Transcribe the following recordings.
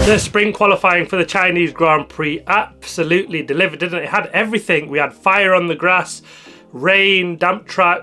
The spring qualifying for the Chinese Grand Prix absolutely delivered, didn't it? It had everything. We had fire on the grass, rain, damp track,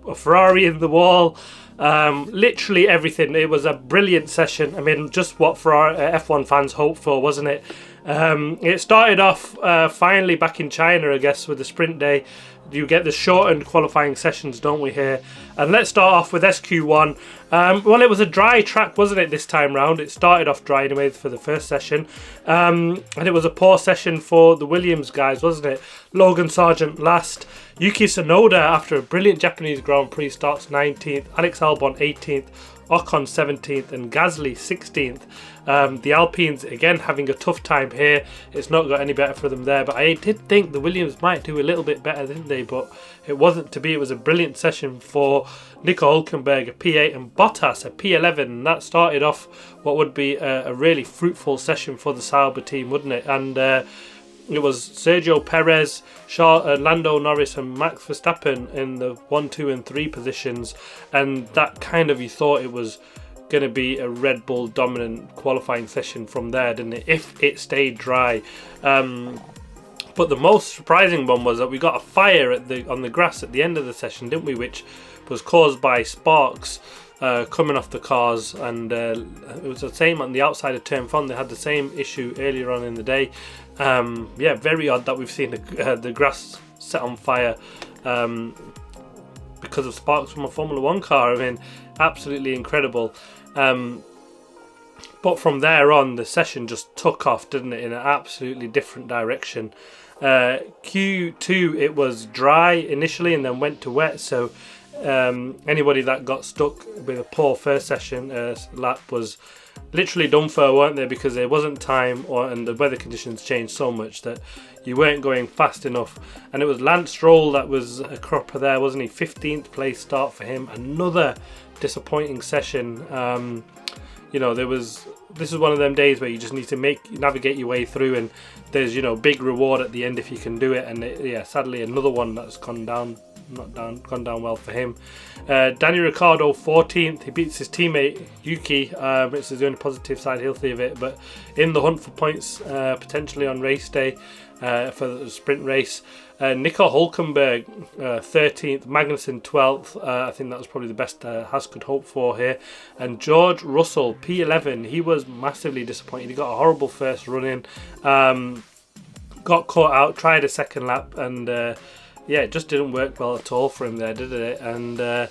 a Ferrari in the wall, literally everything. It was a brilliant session. I mean, just what Ferrari, F1 fans hoped for, wasn't it? It started off finally back in China, I guess, with the sprint day. You get the shortened qualifying sessions, don't we, here? And let's start off with SQ1. Well, it was a dry track, wasn't it, this time round? It started off dry anyway for the first session. And it was a poor session for the Williams guys, wasn't it? Logan Sargent last. Yuki Tsunoda, after a brilliant Japanese Grand Prix, starts 19th. Alex Albon 18th. Ocon 17th and Gasly 16th. The Alpines again having a tough time here. It's not got any better for them there, but I did think the Williams might do a little bit better, didn't they? But it wasn't to be. It was a brilliant session for Nico Hülkenberg, a P8, and Bottas, a P11, and that started off what would be a really fruitful session for the Sauber team, wouldn't it? And it was Sergio, Perez, Lando, Norris and Max Verstappen in the 1, 2 and 3 positions, and that kind of, you thought it was going to be a Red Bull dominant qualifying session from there, didn't it, if it stayed dry. But the most surprising one was that we got a fire on the grass at the end of the session, didn't we, which was caused by sparks coming off the cars, and it was the same on the outside of turn 1. They had the same issue earlier on in the day. Yeah, very odd that we've seen the grass set on fire because of sparks from a Formula 1 car. I mean, absolutely incredible. But from there on, the session just took off, didn't it, in an absolutely different direction. Q2, it was dry initially and then went to wet, so anybody that got stuck with a poor first session lap was literally done for, weren't they, because there wasn't time, and the weather conditions changed so much that you weren't going fast enough. And it was Lance Stroll that was a cropper there, wasn't he? 15th place start for him. Another disappointing session. You know, this is one of them days where you just need to navigate your way through, and there's, you know, big reward at the end if you can do it. And yeah, sadly another one that's gone down well for him. Danny Ricciardo 14th. He beats his teammate Yuki, which is the only positive side he'll see of it, but in the hunt for points potentially on race day for the sprint race. Nico Hülkenberg 13th, Magnussen 12th. I think that was probably the best Haas could hope for here. And George Russell P11. He was massively disappointed. He got a horrible first run in, got caught out, tried a second lap, and yeah, it just didn't work well at all for him there, did it? And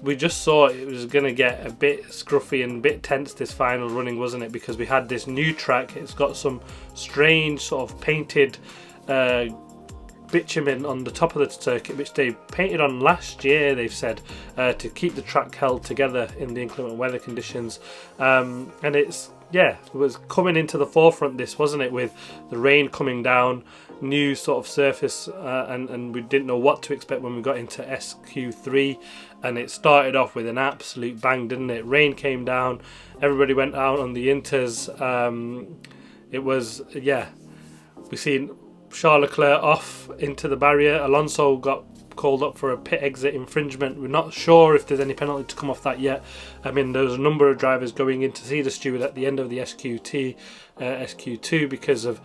we just saw it was going to get a bit scruffy and a bit tense, this final running, wasn't it? Because we had this new track. It's got some strange sort of painted bitumen on the top of the circuit, which they painted on last year, they've said, to keep the track held together in the inclement weather conditions. And it was coming into the forefront, this, wasn't it, with the rain coming down, new sort of surface, and we didn't know what to expect when we got into SQ3, and it started off with an absolute bang, didn't it? Rain came down, everybody went out on the inters. It was, yeah, we seen Charles Leclerc off into the barrier. Alonso got called up for a pit exit infringement. We're not sure if there's any penalty to come off that yet. I mean, there was a number of drivers going in to see the steward at the end of the SQ2 because of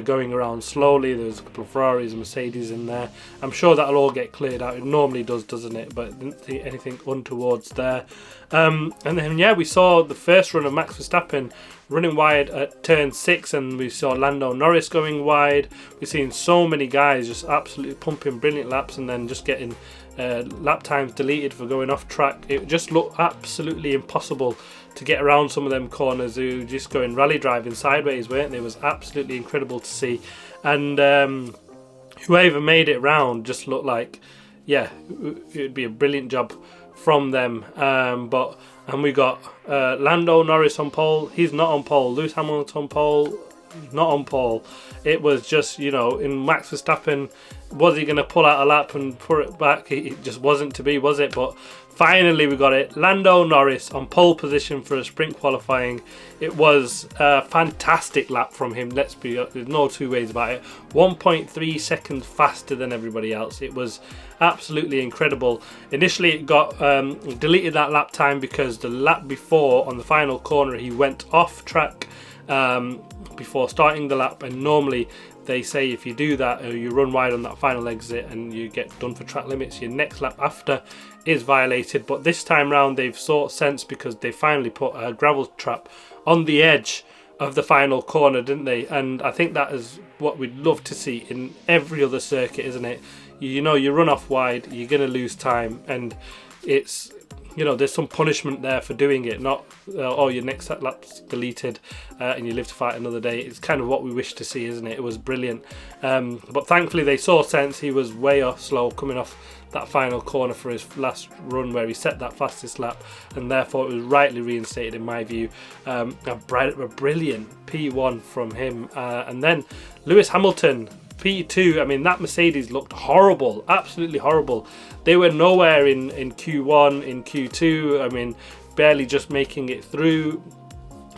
going around slowly. There was a couple of Ferraris and Mercedes in there. I'm sure that'll all get cleared out. It normally does, doesn't it? But I didn't see anything untowards there. And then, yeah, we saw the first run of Max Verstappen running wide at turn 6, and we saw Lando Norris going wide. We've seen so many guys just absolutely pumping brilliant laps and then just getting lap times deleted for going off track. It just looked absolutely impossible to get around some of them corners. Who were just going rally driving sideways, weren't they? It was absolutely incredible to see. And whoever made it round just looked like, yeah, it would be a brilliant job from them. And we got Lando Norris on pole. He's not on pole. Lewis Hamilton on pole. Not on pole. It was just, you know, in Max Verstappen, was he going to pull out a lap and put it back? It just wasn't to be, was it? But Finally, we got it. Lando Norris on pole position for a sprint qualifying. It was a fantastic lap from him. There's no two ways about it. 1.3 seconds faster than everybody else. It was absolutely incredible. Initially, it got deleted that lap time because the lap before on the final corner he went off track before starting the lap, and normally they say if you do that or you run wide on that final exit and you get done for track limits, your next lap after is violated. But this time round they've sought sense because they finally put a gravel trap on the edge of the final corner, didn't they? And I think that is what we'd love to see in every other circuit, isn't it? You know, you run off wide, you're going to lose time, and it's, you know, there's some punishment there for doing it, not oh, your next lap's deleted and you live to fight another day. It's kind of what we wish to see, isn't it? It was brilliant, but thankfully they saw sense. He was way off slow coming off that final corner for his last run where he set that fastest lap, and therefore it was rightly reinstated in my view. A brilliant P1 from him, and then Lewis Hamilton P2. I mean, that Mercedes looked horrible, absolutely horrible. They were nowhere in Q1, in Q2. I mean, barely just making it through.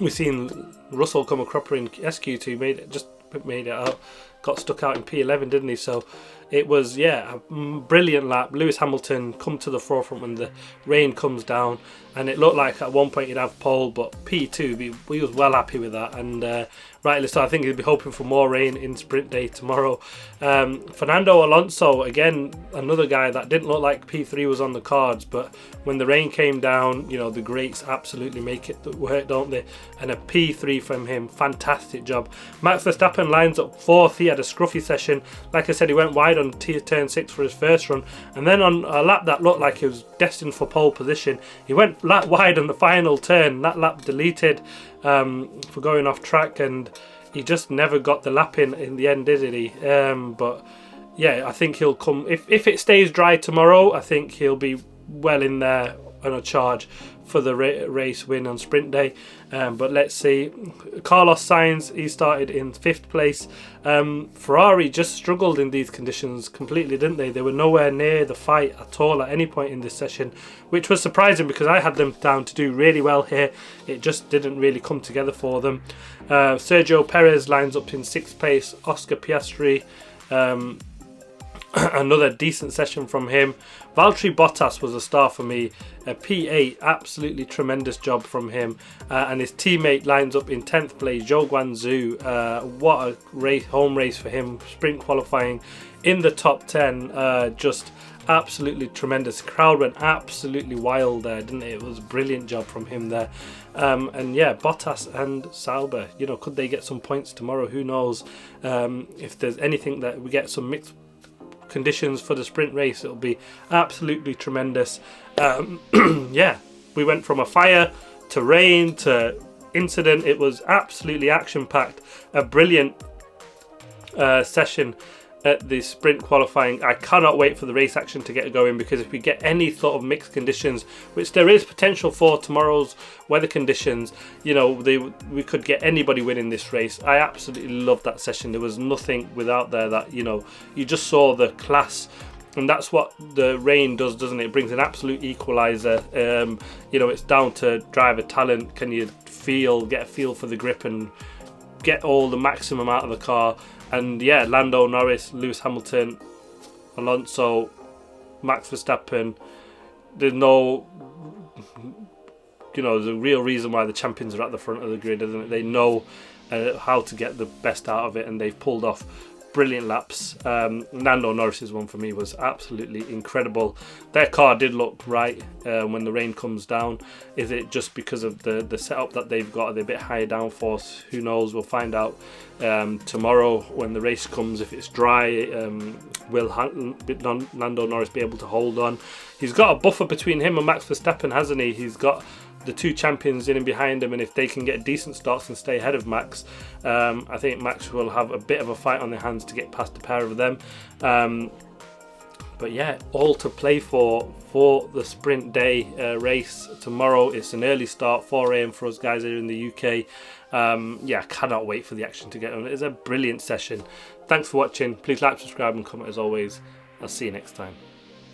We've seen Russell come a cropper in SQ2, made it out, got stuck out in P11, didn't he? So it was, yeah, a brilliant lap. Lewis Hamilton come to the forefront when the rain comes down, and it looked like at one point he'd have pole, but P2, we was well happy with that, and rightly so. I think he'll be hoping for more rain in sprint day tomorrow. Fernando Alonso, again, another guy that didn't look like P3 was on the cards, but when the rain came down, you know, the greats absolutely make it work, don't they? And a P3 from him, fantastic job. Max Verstappen lines up fourth. He had a scruffy session. Like I said, he went wide on turn 6 for his first run, and then on a lap that looked like he was destined for pole position, he went lap wide on the final turn. That lap deleted for going off track, and he just never got the lap in the end, did he? But yeah, I think he'll come if it stays dry tomorrow. I think he'll be well in there on a charge for the race win on sprint day. But let's see. Carlos Sainz, he started in 5th place. Ferrari just struggled in these conditions completely, didn't they? They were nowhere near the fight at all at any point in this session, which was surprising because I had them down to do really well here. It just didn't really come together for them. Sergio Perez lines up in 6th place. Oscar Piastri, another decent session from him. Valtteri Bottas was a star for me. A P8, absolutely tremendous job from him. And his teammate lines up in 10th place, Zhou Guanyu. What a race, home race for him. Sprint qualifying in the top 10. Just absolutely tremendous. The crowd went absolutely wild there, didn't it? It was a brilliant job from him there. And yeah, Bottas and Sauber, you know, could they get some points tomorrow? Who knows? If there's anything that we get some mixed conditions for the sprint race, it'll be absolutely tremendous. Yeah, we went from a fire to rain to incident. It was absolutely action-packed. A brilliant session at the sprint qualifying. I cannot wait for the race action to get going, because if we get any sort of mixed conditions, which there is potential for tomorrow's weather conditions, you know, we could get anybody winning this race. I absolutely loved that session. There was nothing without there that, you know, you just saw the class. And that's what the rain does, doesn't it? It brings an absolute equaliser. You know, it's down to driver talent. Can you get a feel for the grip and get all the maximum out of the car? And yeah, Lando, Norris, Lewis Hamilton, Alonso, Max Verstappen. There's no, you know, the real reason why the champions are at the front of the grid, isn't it? They know how to get the best out of it, and they've pulled off brilliant laps. Lando Norris's one for me was absolutely incredible. Their car did look right when the rain comes down. Is it just because of the setup that they've got? Are they a bit higher downforce? Who knows? We'll find out tomorrow when the race comes. If it's dry, will Lando Norris be able to hold on? He's got a buffer between him and Max Verstappen, hasn't he? He's got the two champions in and behind him, and if they can get decent starts and stay ahead of Max, I think Max will have a bit of a fight on their hands to get past a pair of them. But yeah, all to play for the sprint day race tomorrow. It's an early start, 4 AM for us guys here in the UK. Yeah, cannot wait for the action to get on. It's a brilliant session. Thanks for watching. Please like, subscribe and comment as always. I'll see you next time.